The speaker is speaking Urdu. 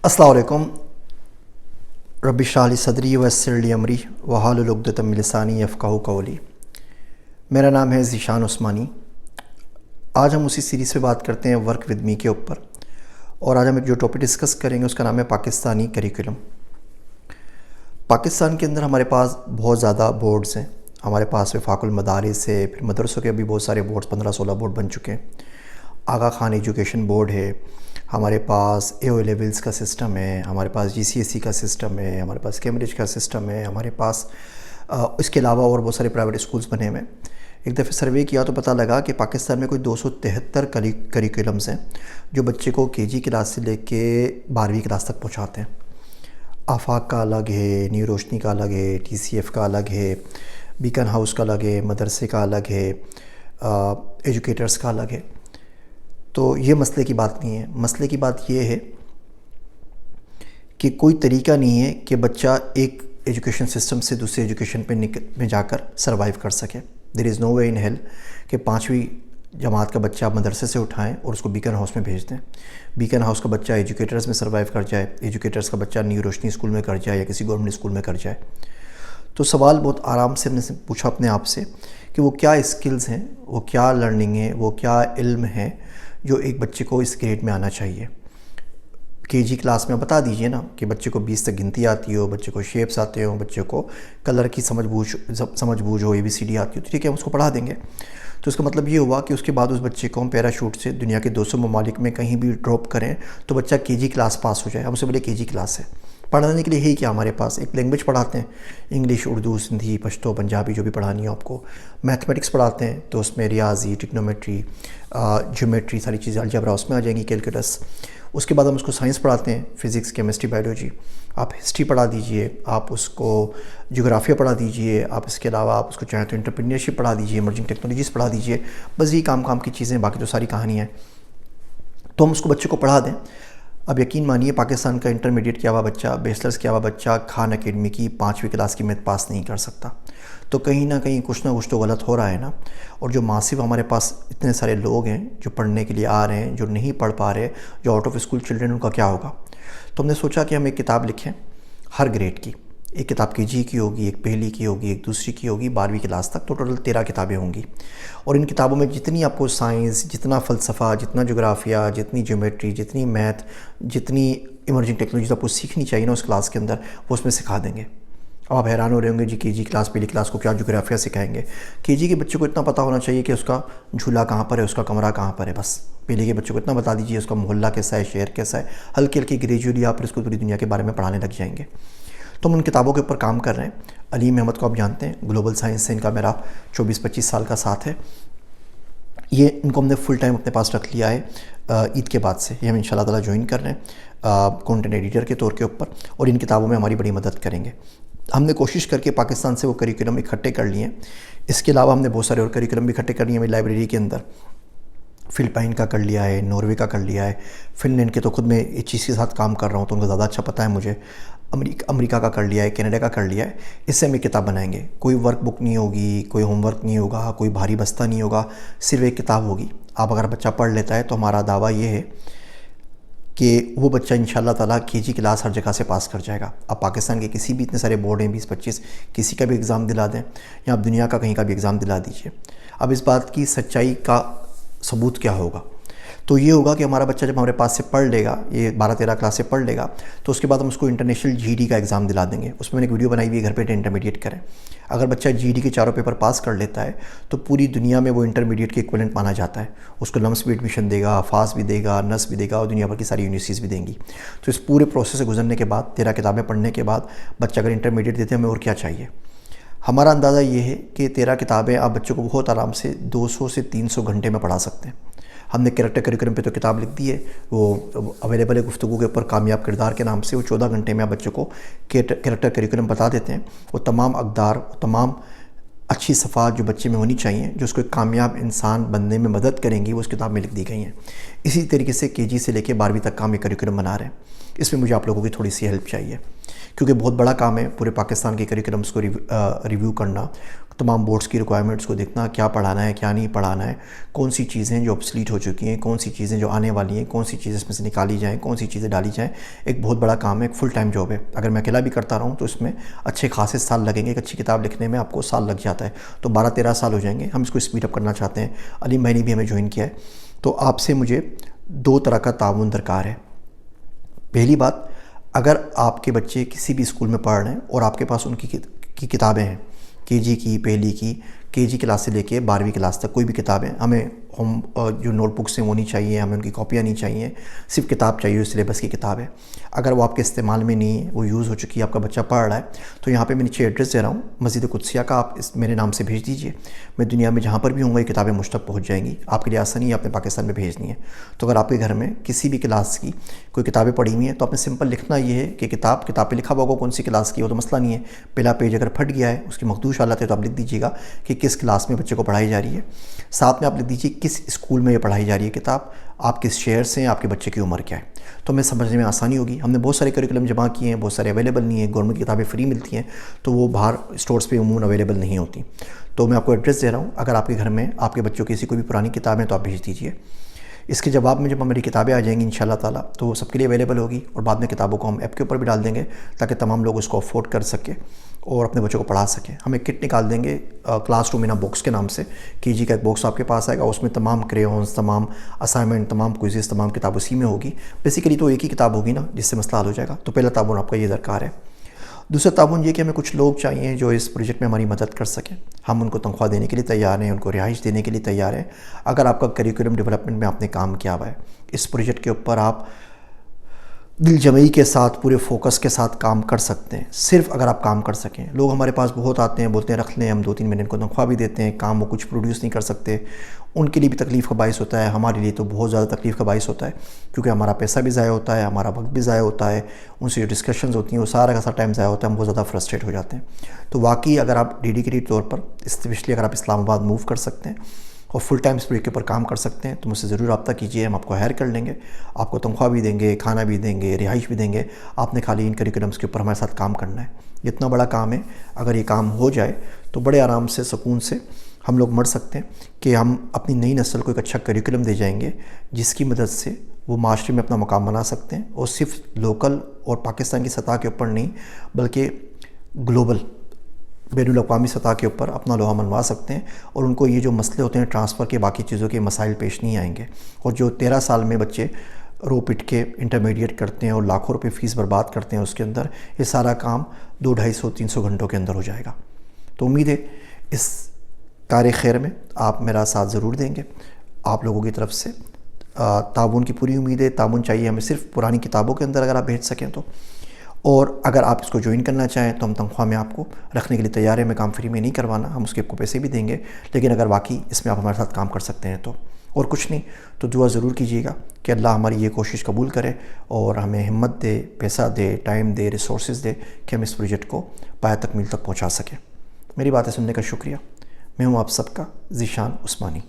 السلام علیکم. رب اشرح لی صدری ویسر لی امری واحلل عقدۃ من لسانی یفقہوا قولی. میرا نام ہے ذیشان عثمانی. آج ہم اسی سیریز پہ بات کرتے ہیں ورک ود می کے اوپر، اور آج ہم جو ٹاپک ڈسکس کریں گے اس کا نام ہے پاکستانی کریکولم. پاکستان کے اندر ہمارے پاس بہت زیادہ بورڈز ہیں. ہمارے پاس وفاق المدارس ہے، پھر مدرسوں کے بھی بہت سارے بورڈز 15-16 بورڈ بن چکے ہیں. آغا خان ایجوکیشن بورڈ ہے، ہمارے پاس اے او لیولز کا سسٹم ہے، ہمارے پاس جی سی ایس سی کا سسٹم ہے، ہمارے پاس کیمبرج کا سسٹم ہے، ہمارے پاس اس کے علاوہ اور بہت سارے پرائیویٹ اسکولز بنے ہوئے ہیں. ایک دفعہ سروے کیا تو پتہ لگا کہ پاکستان میں کوئی 273 کریکولمز ہیں جو بچے کو کے جی کلاس سے لے کے 12ویں کلاس تک پہنچاتے ہیں. آفاق کا الگ ہے، نیو روشنی کا الگ ہے، ٹی سی ایف کا الگ ہے، بیکن ہاؤس کا الگ ہے، مدرسے کا الگ ہے، ایجوکیٹرز کا الگ ہے. تو یہ مسئلے کی بات نہیں ہے. مسئلے کی بات یہ ہے کہ کوئی طریقہ نہیں ہے کہ بچہ ایک ایجوکیشن سسٹم سے دوسرے ایجوکیشن میں جا کر سروائیو کر سکے. دیر از نو وے ان ہیل کہ 5ویں جماعت کا بچہ مدرسے سے اٹھائیں اور اس کو بیکن ہاؤس میں بھیج دیں. بیکن ہاؤس کا بچہ ایجوکیٹرز میں سروائیو کر جائے، ایجوکیٹرز کا بچہ نیو روشنی اسکول میں کر جائے یا کسی گورنمنٹ اسکول میں کر جائے. تو سوال بہت آرام سے ہم نے پوچھا اپنے آپ سے کہ وہ کیا اسکلز ہیں، وہ کیا لرننگ ہے، وہ کیا علم ہے جو ایک بچے کو اس گریڈ میں آنا چاہیے. کے جی کلاس میں بتا دیجئے نا کہ بچے کو 20 تک گنتی آتی ہو، بچے کو شیپس آتے ہوں، بچے کو کلر کی سمجھ بوجھ ہو، اے بی سی ڈی آتی ہو، تو ٹھیک ہے ہم اس کو پڑھا دیں گے. تو اس کا مطلب یہ ہوا کہ اس کے بعد اس بچے کو ہم پیراشوٹ سے دنیا کے 200 ممالک میں کہیں بھی ڈراپ کریں تو بچہ کے جی کلاس پاس ہو جائے. ہم اسے بولے کے جی کلاس ہے. پڑھانے کے لیے یہی کیا ہمارے پاس ایک لینگویج پڑھاتے ہیں، انگلش، اردو، سندھی، پشتو، پنجابی، جو بھی پڑھانی ہو آپ کو. میتھمیٹکس پڑھاتے ہیں تو اس میں ریاضی، ٹیکنومیٹری، جیومیٹری، ساری چیزیں الجبرا اس میں آ جائیں گی، کیلکولس. اس کے بعد ہم اس کو سائنس پڑھاتے ہیں، فزکس، کیمسٹری، بایولوجی. آپ ہسٹری پڑھا دیجئے، آپ اس کو جغرافیہ پڑھا دیجئے، آپ اس کے علاوہ آپ اس کو چاہیں تو انٹرپرینیورشپ پڑھا دیجئے، ایمرجنگ ٹیکنالوجیز پڑھا دیجئے. بس یہ کام کی چیزیں، باقی تو ساری کہانیاں ہیں. تو ہم اس کو بچے کو پڑھا دیں. اب یقین مانیے پاکستان کا انٹرمیڈیٹ کیا ہوا بچہ، بیچلرز کیا ہوا بچہ خان اکیڈمی کی 5ویں کلاس کی میتھ پاس نہیں کر سکتا. تو کہیں نہ کہیں کچھ تو غلط ہو رہا ہے نا. اور جو ماسیو ہمارے پاس اتنے سارے لوگ ہیں جو پڑھنے کے لیے آ رہے ہیں، جو نہیں پڑھ پا رہے، جو آؤٹ آف اسکول چلڈرن، ان کا کیا ہوگا. تو ہم نے سوچا کہ ہم ایک کتاب لکھیں ہر گریڈ کی. ایک کتاب کے جی کی ہوگی، ایک پہلی کی ہوگی، ایک دوسری کی ہوگی، 12ویں کلاس تک. تو ٹوٹل 13 کتابیں ہوں گی. اور ان کتابوں میں جتنی آپ کو سائنس، جتنا فلسفہ، جتنا جغرافیہ، جتنی جیومیٹری، جتنی میتھ، جتنی ایمرجنگ ٹیکنالوجیز آپ کو سیکھنی چاہیے نا اس کلاس کے اندر، وہ اس میں سکھا دیں گے. اب آپ حیران ہو رہے ہوں گے جی کے جی کلاس، پہلی کلاس کو کیا جغرافیہ سکھائیں گے. کے جی کے بچے کو اتنا پتہ ہونا چاہیے کہ اس کا جھولا کہاں پر ہے، اس کا کمرہ کہاں پر ہے. بس پہلے کے بچے کو اتنا بتا دیجیے اس کا محلہ کیسا ہے، شہر کیسا ہے. ہلکی گریجولی آپ اس کو پوری دنیا کے بارے میں پڑھانے لگ جائیں گے. تو ہم ان کتابوں کے اوپر کام کر رہے ہیں. علیم احمد کو آپ جانتے ہیں، گلوبل سائنس سے ان کا میرا 24-25 سال کا ساتھ ہے. یہ ان کو ہم نے فل ٹائم اپنے پاس رکھ لیا ہے عید کے بعد سے. یہ ہم انشاءاللہ تعالیٰ جوائن کر رہے ہیں کنٹینٹ ایڈیٹر کے طور کے اوپر، اور ان کتابوں میں ہماری بڑی مدد کریں گے. ہم نے کوشش کر کے پاکستان سے وہ کریکولم اکٹھے کر لیے ہیں. اس کے علاوہ ہم نے بہت سارے اور کریکولم بھی اکٹھے کر لیے ہیں میری لائبریری کے اندر. فلپائن کا کر لیا ہے، ناروے کا کر لیا ہے، فن لینڈ کے تو خود میں اس چیز کے ساتھ کام کر رہا ہوں تو ان کا زیادہ اچھا پتہ ہے مجھے. امریکہ کا کر لیا ہے، کینیڈا کا کر لیا ہے. اس سے ہم ایک کتاب بنائیں گے. کوئی ورک بک نہیں ہوگی، کوئی ہوم ورک نہیں ہوگا، کوئی بھاری بستہ نہیں ہوگا، صرف ایک کتاب ہوگی. آپ اگر بچہ پڑھ لیتا ہے تو ہمارا دعویٰ یہ ہے کہ وہ بچہ انشاءاللہ تعالیٰ کے جی کلاس ہر جگہ سے پاس کر جائے گا. آپ پاکستان کے کسی بھی اتنے سارے بورڈ ہیں 20-25، کسی کا بھی ایگزام دلا دیں، یا آپ دنیا کا کہیں کا بھی ایگزام دلا دیجئے. اب اس بات کی سچائی کا ثبوت کیا ہوگا؟ تو یہ ہوگا کہ ہمارا بچہ جب ہمارے پاس سے پڑھ لے گا، یہ 12-13 کلاس سے پڑھ لے گا، تو اس کے بعد ہم اس کو انٹرنیشنل جی ڈی کا ایگزام دلا دیں گے. اس میں نے ایک ویڈیو بنائی ہوئی ہے، گھر پہ انٹرمیڈیٹ کریں. اگر بچہ جی ڈی کے چاروں پیپر پاس کر لیتا ہے تو پوری دنیا میں وہ انٹرمیڈیٹ کے ایکویلنٹ مانا جاتا ہے. اس کو لمس بھی ایڈمیشن دے گا، فاس بھی دے گا، نس بھی دے گا، اور دنیا بھر کی ساری یونیورسٹیز بھی دیں گی. تو اس پورے پروسیس سے گزرنے کے بعد 13 کتابیں پڑھنے کے بعد بچہ اگر انٹرمیڈیٹ دیتے ہیں ہمیں اور کیا چاہیے. ہمارا اندازہ یہ ہے کہ 13 کتابیں آپ بچوں کو بہت آرام سے 200 سے 300 گھنٹے میں پڑھا سکتے ہیں. ہم نے کریکٹر کریکولم پہ تو کتاب لکھ دی ہے، وہ اویلیبل ہے گفتگو کے اوپر، کامیاب کردار کے نام سے. وہ 14 گھنٹے میں آپ بچوں کو کریکٹر کریکولم بتا دیتے ہیں. وہ تمام اقدار، تمام اچھی صفات جو بچے میں ہونی چاہیے، جو اس کو ایک کامیاب انسان بننے میں مدد کریں گی، وہ اس کتاب میں لکھ دی گئی ہیں. اسی طریقے سے کے جی سے لے کے 12ویں تک کا ہم یہ کریکولم بنا رہے ہیں. اس میں مجھے آپ لوگوں کی تھوڑی سی ہیلپ چاہیے، کیونکہ بہت بڑا کام ہے پورے پاکستان کے کریکولمس کو ریویو کرنا. تمام بورڈز کی ریکوائرمنٹس کو دیکھنا، کیا پڑھانا ہے کیا نہیں پڑھانا ہے، کون سی چیزیں جو obsolete ہو چکی ہیں، کون سی چیزیں جو آنے والی ہیں، کون سی چیزیں اس میں سے نکالی جائیں، کون سی چیزیں ڈالی جائیں، ایک بہت بڑا کام ہے، ایک فل ٹائم جاب ہے۔ اگر میں اکیلا بھی کرتا رہوں تو اس میں اچھے خاصے سال لگیں گے، ایک اچھی کتاب لکھنے میں آپ کو سال لگ جاتا ہے، تو 12-13 سال ہو جائیں گے۔ ہم اس کو اسپیڈ اپ کرنا چاہتے ہیں، علیم بھائی نے بھی ہمیں جوائن کیا ہے۔ تو آپ سے مجھے 2 طرح کا تعاون درکار ہے۔ پہلی بات، اگر آپ کے بچے کسی بھی اسکول میں پڑھ رہے ہیں اور آپ کے پاس ان کی کتابیں ہیں، کے جی کی، پہلی کی، کے جی کلاس سے لے کے 12ویں کلاس تک کوئی بھی کتابیں، ہمیں جو نوٹ بکس ہیں وہ نہیں چاہیے، ہمیں ان کی کاپیاں نہیں چاہیے، صرف کتاب چاہیے، جو سلیبس کی کتاب ہے۔ اگر وہ آپ کے استعمال میں نہیں ہے، وہ یوز ہو چکی ہے، آپ کا بچہ پڑھ رہا ہے، تو یہاں پہ میں نیچے ایڈریس دے رہا ہوں مسجد قدسیہ کا، آپ میرے نام سے بھیج دیجئے۔ میں دنیا میں جہاں پر بھی ہوں گا یہ کتابیں مجھ تک پہنچ جائیں گی، آپ کے لیے آسانی ہے، آپ نے پاکستان میں بھیجنی ہے۔ تو اگر آپ کے گھر میں کسی بھی کلاس کی کوئی کتابیں پڑھی ہوئی ہیں تو آپ نے سمپل لکھنا یہ ہے کہ کتاب پہ لکھا ہوا ہوگا کون سی کلاس کی، وہ تو مسئلہ نہیں ہے، پہلا پیج اگر پھٹ گیا ہے، اس کی مخدوش حالت ہے، تو آپ لکھ دیجیے گا کہ کس کلاس میں بچے کو پڑھائی جا رہی ہے۔ ساتھ میں آپ لکھ دیجیے کس اسکول میں یہ پڑھائی جا رہی ہے کتاب، آپ کس شہر سے ہیں، آپ کے بچے کی عمر کیا ہے، تو ہمیں سمجھنے میں آسانی ہوگی۔ ہم نے بہت سارے کریکولم جمع کیے ہیں، بہت سارے اویلیبل نہیں ہیں، گورنمنٹ کی کتابیں فری ملتی ہیں تو وہ باہر اسٹورز پہ عموماً اویلیبل نہیں ہوتی۔ تو میں آپ کو ایڈریس دے رہا ہوں، اگر آپ کے گھر میں آپ کے بچوں کی کوئی بھی پرانی کتابیں تو آپ بھیج دیجیے۔ اس کے جواب میں جب ہماری کتابیں آ جائیں گی انشاءاللہ تعالیٰ تو وہ سب کے لیے اویلیبل ہوگی، اور بعد میں کتابوں کو ہم ایپ کے اوپر بھی ڈال دیں گے تاکہ تمام لوگ اس کو افورڈ کر سکیں اور اپنے بچوں کو پڑھا سکیں۔ ہم ایک کٹ نکال دیں گے کلاس روم ان باکس کے نام سے، کے جی کا ایک باکس آپ کے پاس آئے گا، اس میں تمام کریونس، تمام اسائنمنٹ، تمام کوئزز، تمام کتاب اسی میں ہوگی۔ بیسیکلی تو ایک ہی کتاب ہوگی نا جس سے مسئلہ حل ہو جائے گا۔ تو پہلا تعاون آپ کا یہ درکار ہے۔ دوسرا تعاون یہ کہ ہمیں کچھ لوگ چاہیے جو اس پروجیکٹ میں ہماری مدد کر سکیں۔ ہم ان کو تنخواہ دینے کے لیے تیار ہیں، ان کو رہائش دینے کے لیے تیار ہیں، اگر آپ کا کریکولم ڈیولپمنٹ میں آپ نے کام کیا ہوا ہے، اس پروجیکٹ کے اوپر آپ دل جمعی کے ساتھ، پورے فوکس کے ساتھ کام کر سکتے ہیں، صرف اگر آپ کام کر سکیں۔ لوگ ہمارے پاس بہت آتے ہیں، بولتے ہیں رکھ لیں، ہم 2-3 مہینے کو تنخواہ بھی دیتے ہیں، کام وہ کچھ پروڈیوس نہیں کر سکتے، ان کے لیے بھی تکلیف کا باعث ہوتا ہے، ہمارے لیے تو بہت زیادہ تکلیف کا باعث ہوتا ہے، کیونکہ ہمارا پیسہ بھی ضائع ہوتا ہے، ہمارا وقت بھی ضائع ہوتا ہے، ان سے جو ڈسکشنز ہوتی ہیں وہ سارا کا سارا ٹائم ضائع ہوتا ہے، ہم بہت زیادہ فرسٹریٹ ہو جاتے ہیں۔ تو واقعی اگر آپ ڈیڈیکیٹڈ طور پر، اسپیشلی اگر آپ اسلام آباد موو کر سکتے ہیں اور فل ٹائم اس پروجیکٹ کے اوپر کام کر سکتے ہیں تو مجھ سے ضرور رابطہ کیجیے، ہم آپ کو ہائر کر لیں گے، آپ کو تنخواہ بھی دیں گے، کھانا بھی دیں گے، رہائش بھی دیں گے، آپ نے خالی ان کریکولمس کے اوپر ہمارے ساتھ کام کرنا ہے۔ یہ اتنا بڑا کام ہے، اگر یہ کام ہو جائے تو بڑے آرام سے، سکون سے ہم لوگ مر سکتے ہیں کہ ہم اپنی نئی نسل کو ایک اچھا کریکولم دے جائیں گے جس کی مدد سے وہ معاشرے میں اپنا مقام بنا سکتے ہیں، اور صرف لوکل اور پاکستان کی سطح کے اوپر نہیں بلکہ گلوبل، بین الاقوامی سطح کے اوپر اپنا لوہا منوا سکتے ہیں، اور ان کو یہ جو مسئلے ہوتے ہیں ٹرانسفر کے، باقی چیزوں کے مسائل پیش نہیں آئیں گے۔ اور جو 13 سال میں بچے رو پٹ کے انٹرمیڈیٹ کرتے ہیں اور لاکھوں روپے فیس برباد کرتے ہیں اس کے اندر، یہ سارا کام 200-250-300 گھنٹوں کے اندر ہو جائے گا۔ تو امید ہے اس کار خیر میں آپ میرا ساتھ ضرور دیں گے۔ آپ لوگوں کی طرف سے تعاون کی پوری امید ہے۔ تعاون چاہیے ہمیں صرف پرانی کتابوں کے اندر اگر آپ بھیج سکیں تو، اور اگر آپ اس کو جوائن کرنا چاہیں تو ہم تنخواہ میں آپ کو رکھنے کے لیے تیار ہیں، میں کام فری میں نہیں کروانا، ہم اس کے آپ کو پیسے بھی دیں گے، لیکن اگر واقعی اس میں آپ ہمارے ساتھ کام کر سکتے ہیں تو، اور کچھ نہیں تو دعا ضرور کیجیے گا کہ اللہ ہماری یہ کوشش قبول کرے اور ہمیں ہمت دے، پیسہ دے، ٹائم دے، ریسورسز دے کہ ہم اس پروجیکٹ کو پایہ تکمیل تک پہنچا سکیں۔ میری باتیں سننے کا شکریہ۔ میں ہوں آپ سب کا ذیشان عثمانی۔